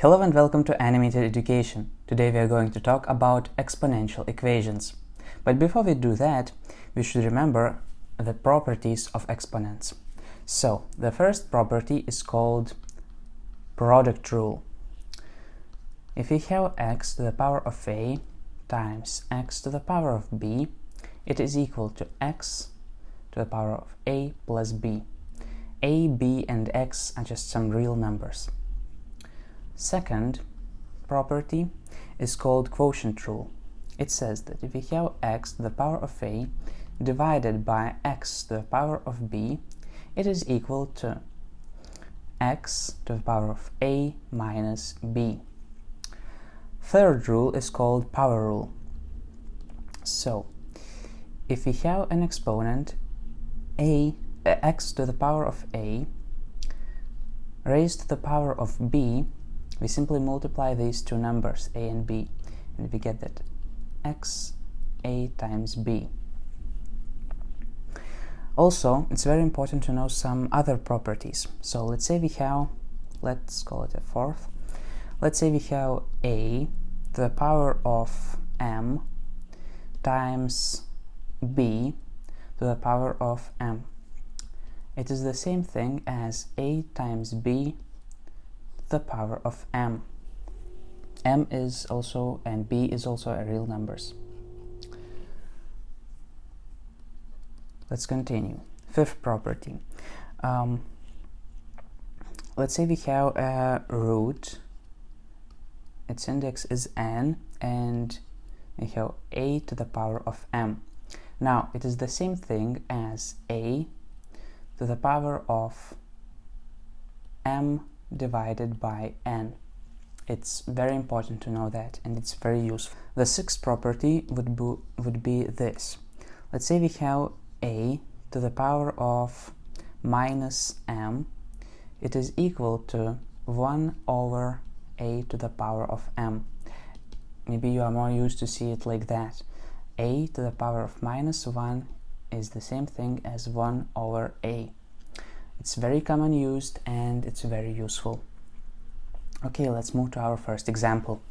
Hello and welcome to Animated Education. Today we are going to talk about exponential equations. But before we do that, we should remember the properties of exponents. So, the first property is called product rule. If we have x to the power of a times x to the power of b, it is equal to x to the power of a plus b. A, b, and x are just some real numbers. Second property is called quotient rule. It says that if we have x to the power of a divided by x to the power of b, it is equal to x to the power of a minus b. Third rule is called power rule. So, if we have an exponent x to the power of a raised to the power of b, we simply multiply these two numbers, a and b, and we get that x a times b. Also, it's very important to know some other properties. So let's say we have, let's call it a fourth. Let's say we have a to the power of m times b to the power of m. It is the same thing as a times b to the power of m. M is also, and b is also a real numbers. Let's continue. Fifth property. Let's say we have a root. Its index is n, and we have a to the power of m. Now, it is the same thing as a to the power of m divided by n. It's very important to know that, and it's very useful. The sixth property would be this. Let's say we have a to the power of minus m. It is equal to 1 over a to the power of m. Maybe you are more used to see it like that. A to the power of minus 1 is the same thing as 1 over a. It's very common used and it's very useful. Okay, let's move to our first example.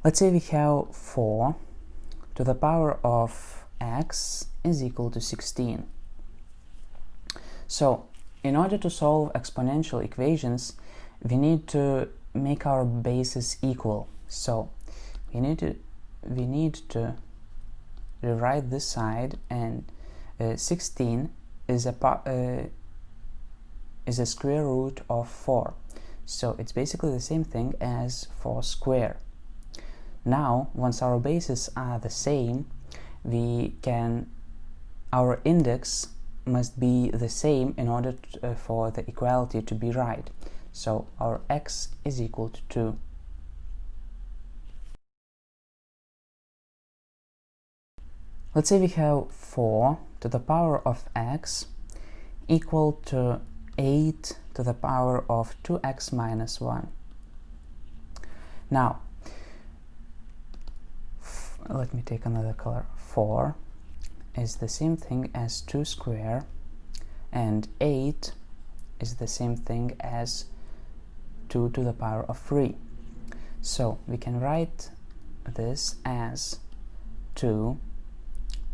Let's say we have 4 to the power of x is equal to 16. So, in order to solve exponential equations, we need to make our bases equal. So, we need to rewrite this side, and 16 is a square root of 4. So it's basically the same thing as 4 square. Now, once our bases are the same, our index must be the same in order for the equality to be right. So our x is equal to 2. Let's say we have 4 to the power of x equal to 8 to the power of 2x minus 1. Now, let me take another color. 4 is the same thing as 2 square, and 8 is the same thing as 2 to the power of 3. So we can write this as 2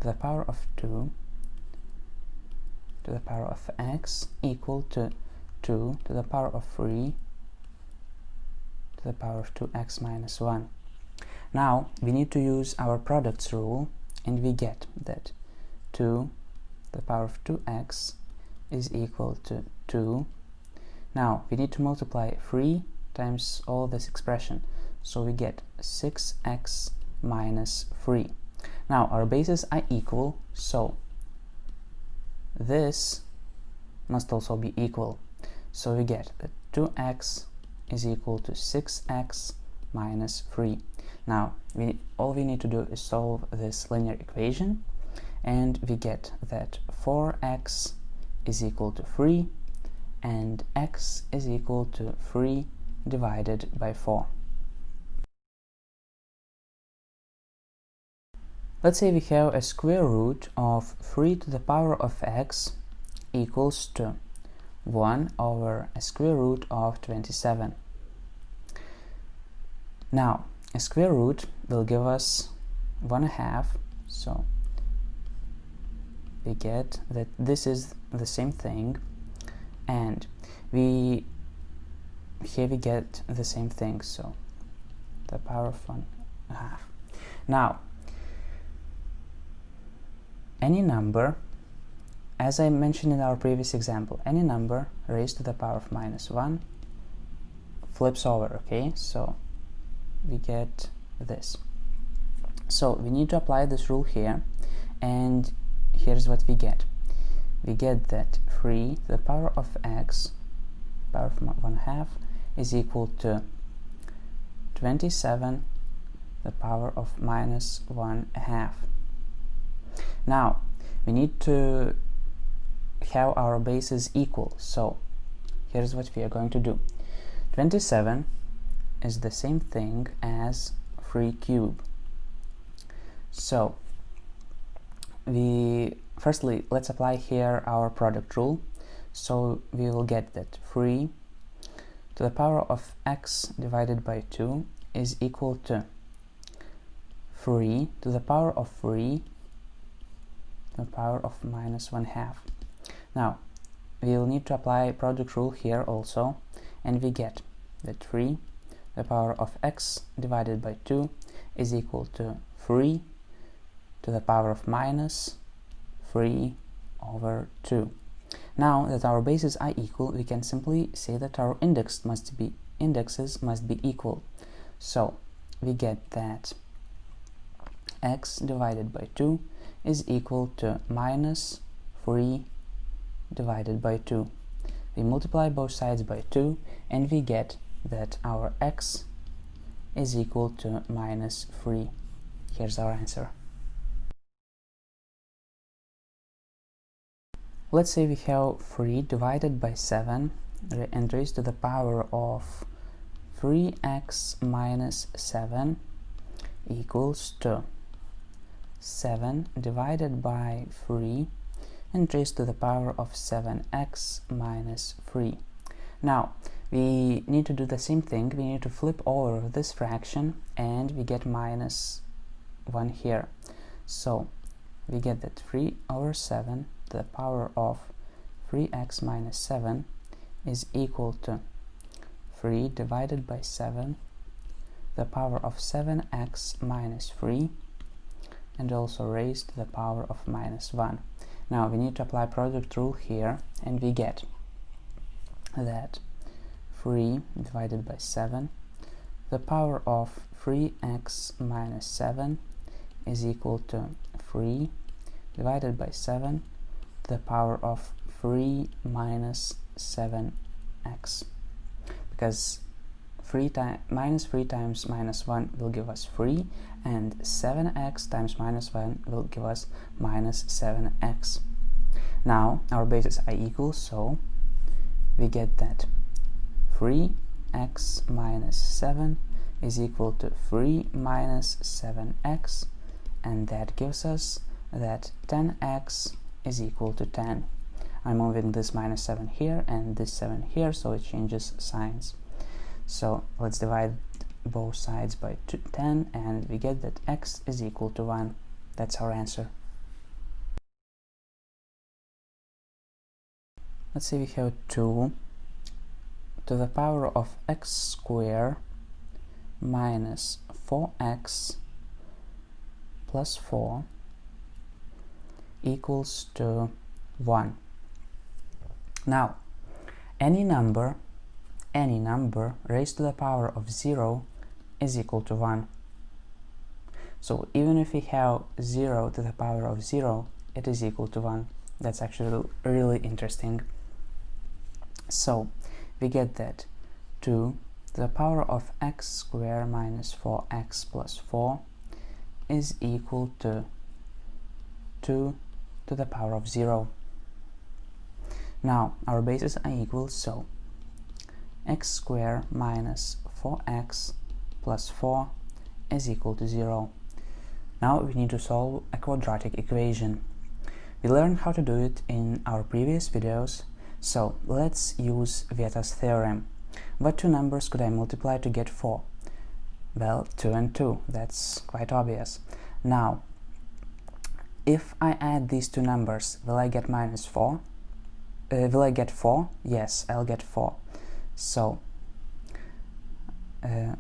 to the power of 2 to the power of x equal to 2 to the power of 3 to the power of 2x minus 1. Now we need to use our products rule, and we get that 2 to the power of 2x is equal to 2. Now we need to multiply 3 times all this expression, so we get 6x minus 3. Now our bases are equal, so this must also be equal. So we get that 2x is equal to 6x minus 3. Now all we need to do is solve this linear equation, and we get that 4x is equal to 3 and x is equal to 3 divided by 4. Let's say we have a square root of 3 to the power of x equals to 1 over a square root of 27. Now, a square root will give us 1/2, so we get that this is the same thing, and here we get the same thing, so the power of 1/2. Now, any number, as I mentioned in our previous example, any number raised to the power of -1 flips over, okay? So we get this. So we need to apply this rule here, and here's what we get. We get that 3 to the power of x, power of 1/2, is equal to 27 to the power of -1/2. Now, we need to have our bases equal, so here's what we are going to do. 27 is the same thing as 3 cubed. So firstly, let's apply here our product rule. So we will get that 3 to the power of x divided by 2 is equal to 3 to the power of 3 to the power of -1/2. Now, we will need to apply product rule here also, and we get that 3 to the power of x divided by 2 is equal to 3 to the power of -3 over 2. Now that our bases are equal, we can simply say that our indexes must be equal. So we get that x divided by 2 is equal to -3 divided by 2. We multiply both sides by 2, and we get that our x is equal to -3. Here's our answer. Let's say we have 3 divided by 7 and raised to the power of 3x minus 7 equals to 7 divided by 3 and raised to the power of 7x minus 3. Now, we need to do the same thing. We need to flip over this fraction, and we get -1 here. So we get that 3 over 7 to the power of 3x minus 7 is equal to 3 divided by 7 the power of 7x minus 3, and also raised to the power of -1. Now we need to apply product rule here, and we get that 3 divided by 7 the power of 3x minus 7 is equal to 3 divided by 7 to the power of 3 minus 7x, because minus 3 times -1 will give us 3, and 7x times -1 will give us -7x. Now our bases are equal, so we get that 3x minus 7 is equal to 3 minus 7x, and that gives us that 10x is equal to 10. I'm moving this -7 here and this 7 here, so it changes signs. So let's divide both sides by 10, and we get that x is equal to 1. That's our answer. Let's say we have 2 to the power of x squared minus 4x plus 4 equals to 1. Now, any number raised to the power of 0 is equal to 1. So even if we have 0 to the power of 0, it is equal to 1. That's actually really interesting. So we get that 2 to the power of x squared minus 4x plus 4 is equal to 2 to the power of 0. Now our bases are equal, so x squared minus 4x plus 4 is equal to 0. Now we need to solve a quadratic equation. We learned how to do it in our previous videos, So let's use Vieta's theorem. What two numbers could I multiply to get 4? Well, 2 and 2, that's quite obvious. Now, if I add these two numbers, will I get minus 4? Will I get 4? Yes, I'll get 4. So,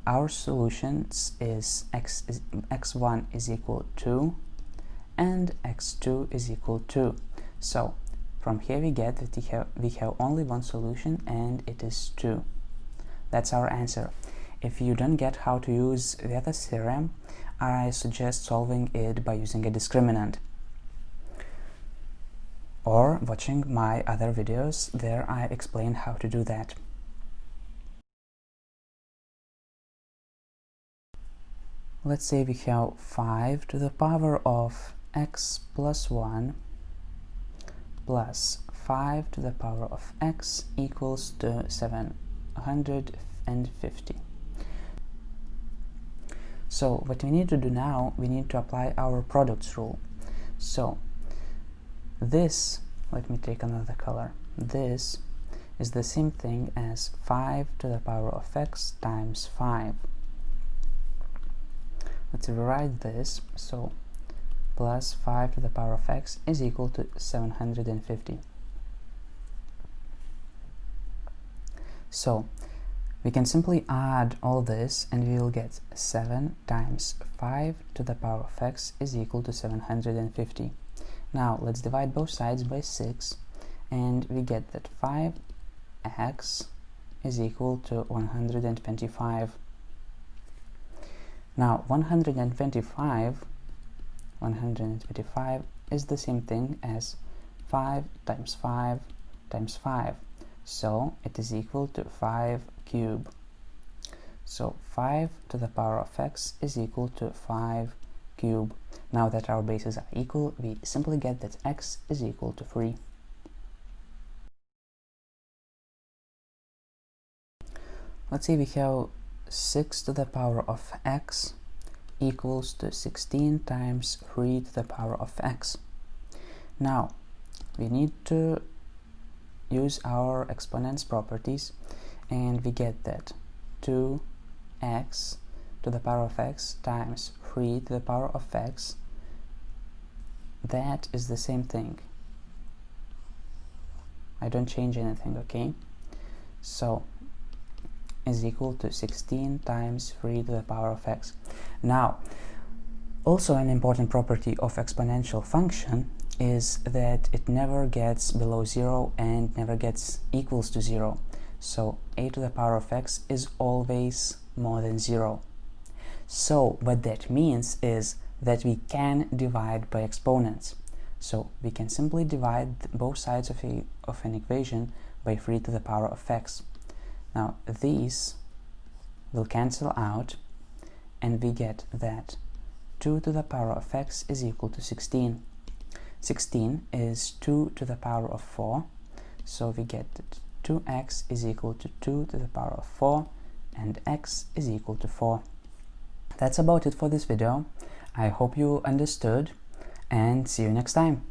our solutions is x1 is equal to 2 and x2 is equal to 2. So, from here we get that we have only one solution, and it is 2. That's our answer. If you don't get how to use Vieta's theorem, I suggest solving it by using a discriminant, or watching my other videos. There I explain how to do that. Let's say we have 5 to the power of x plus 1 plus 5 to the power of x equals to 750. So what we need to do now, we need to apply our products rule. So this, let me take another color, this is the same thing as 5 to the power of x times 5. Let's rewrite this. So plus 5 to the power of x is equal to 750. So we can simply add all this and we will get 7 times 5 to the power of x is equal to 750. Now let's divide both sides by 6 and we get that 5x is equal to 125. Now 125 is the same thing as 5 times 5 times 5. So it is equal to 5 cubed. So 5 to the power of x is equal to 5 cubed. Now that our bases are equal, we simply get that x is equal to 3. Let's say we have 6 to the power of x equals to 16 times 3 to the power of x. Now we need to use our exponents properties, and we get that 2x to the power of x times 3 to the power of x, that is the same thing. I don't change anything, okay? So is equal to 16 times 3 to the power of x. Now, also an important property of exponential function is that it never gets below 0 and never gets equals to 0. So a to the power of x is always more than 0. So what that means is that we can divide by exponents. So we can simply divide both sides of an equation by 3 to the power of x. Now these will cancel out and we get that 2 to the power of x is equal to 16. 16 is 2 to the power of 4, so we get that 2x is equal to 2 to the power of 4 and x is equal to 4. That's about it for this video. I hope you understood and see you next time.